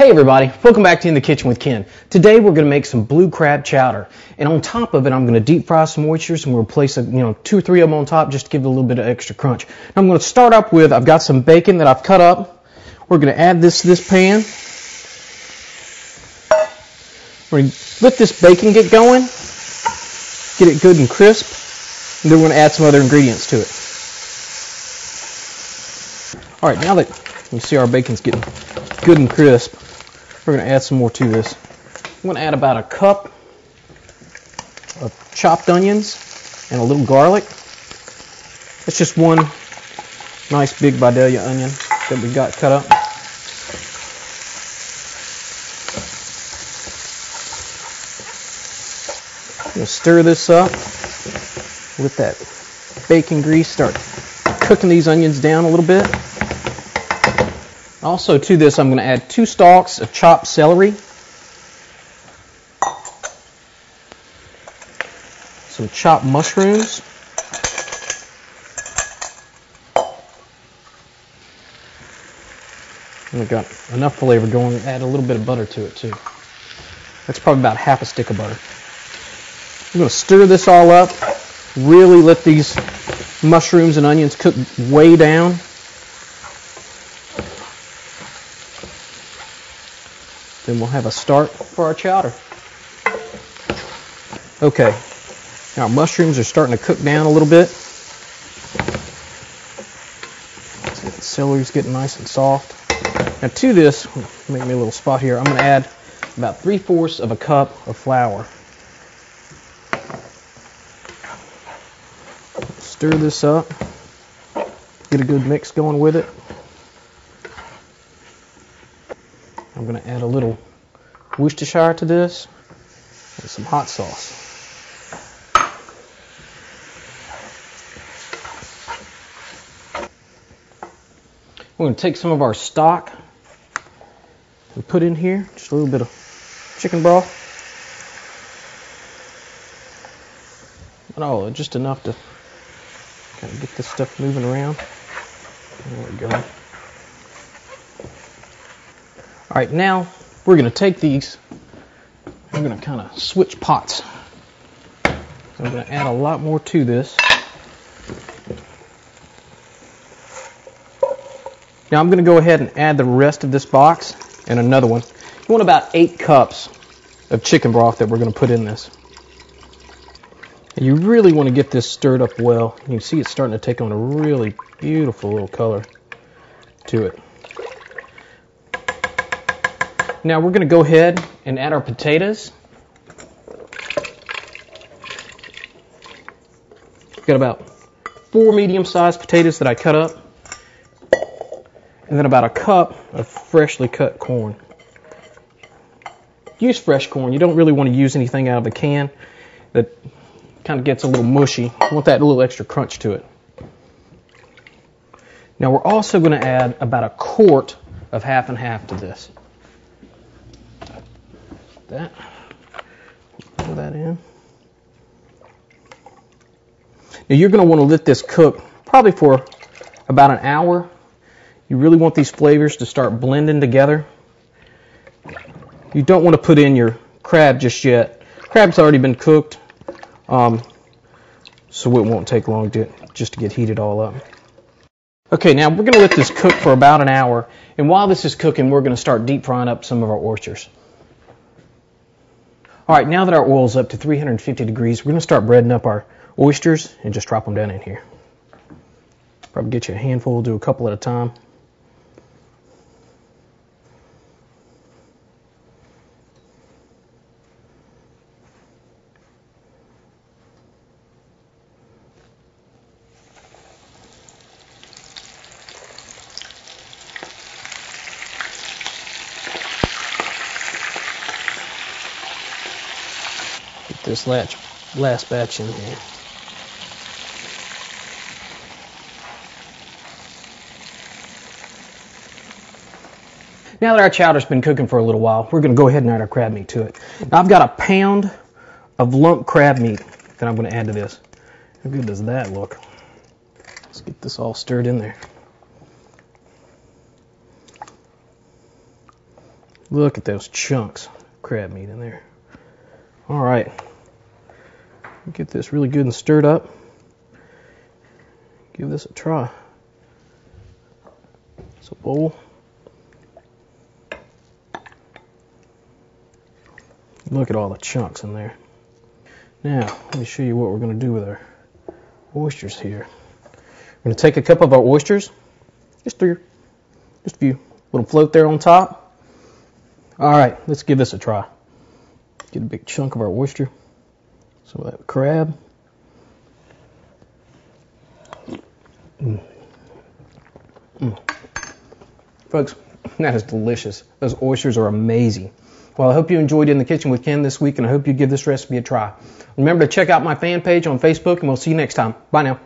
Hey everybody, welcome back to In the Kitchen with Ken. Today we're going to make some blue crab chowder, and on top of it I'm going to deep fry some oysters, and we'll place 2 or 3 of them on top just to give it a little bit of extra crunch. Now I'm going to start up with, I've got some bacon that I've cut up. We're going to add this to this pan. We're going to let this bacon get going, get it good and crisp, and then we're going to add some other ingredients to it. Alright, now that you see our bacon's getting good and crisp, we're going to add some more to this. I'm going to add about a cup of chopped onions and a little garlic. It's just one nice big Vidalia onion that we got cut up. I'm going to stir this up with that bacon grease. Start cooking these onions down a little bit. Also to this, I'm going to add 2 stalks of chopped celery, some chopped mushrooms, and we've got enough flavor going. Add a little bit of butter to it too. That's probably about half a stick of butter. I'm going to stir this all up, really let these mushrooms and onions cook way down. Then we'll have a start for our chowder. Okay, now our mushrooms are starting to cook down a little bit. See, the celery's getting nice and soft. Now to this, make me a little spot here, I'm going to add about 3/4 of a cup of flour. Stir this up, get a good mix going with it. I'm going to add a little Worcestershire to this and some hot sauce. We're going to take some of our stock and put in here, just a little bit of chicken broth. Oh, just enough to kind of get this stuff moving around. There we go. Alright, now we're going to take these, we're going to kind of switch pots. So I'm going to add a lot more to this. Now I'm going to go ahead and add the rest of this box and another one. You want about 8 cups of chicken broth that we're going to put in this. And you really want to get this stirred up well. You can see it's starting to take on a really beautiful little color to it. Now we're going to go ahead and add our potatoes. Got about 4 medium-sized potatoes that I cut up, and then about a cup of freshly cut corn. Use fresh corn. You don't really want to use anything out of the can that kind of gets a little mushy. You want that little extra crunch to it. Now we're also going to add about a quart of half and half to this. That. Pour that in. Now you're going to want to let this cook probably for about an hour. You really want these flavors to start blending together. You don't want to put in your crab just yet. Crab's already been cooked, so it won't take long just to get heated all up. Okay, now we're going to let this cook for about an hour, and while this is cooking, we're going to start deep frying up some of our oysters. Alright, now that our oil's up to 350 degrees, we're going to start breading up our oysters and just drop them down in here. Probably get you a handful, do a couple at a time. This last batch in here. Now that our chowder's been cooking for a little while, we're going to go ahead and add our crab meat to it. Now I've got a pound of lump crab meat that I'm going to add to this. How good does that look? Let's get this all stirred in there. Look at those chunks of crab meat in there. All right. Get this really good and stirred up. Give this a try. It's a bowl. Look at all the chunks in there. Now, let me show you what we're going to do with our oysters here. We're going to take a couple of our oysters, just a few, let them float there on top. All right, let's give this a try. Get a big chunk of our oyster, some of that crab. Folks, that is delicious. Those oysters are amazing. Well, I hope you enjoyed In the Kitchen with Ken this week, and I hope you give this recipe a try. Remember to check out my fan page on Facebook, and we'll see you next time. Bye now.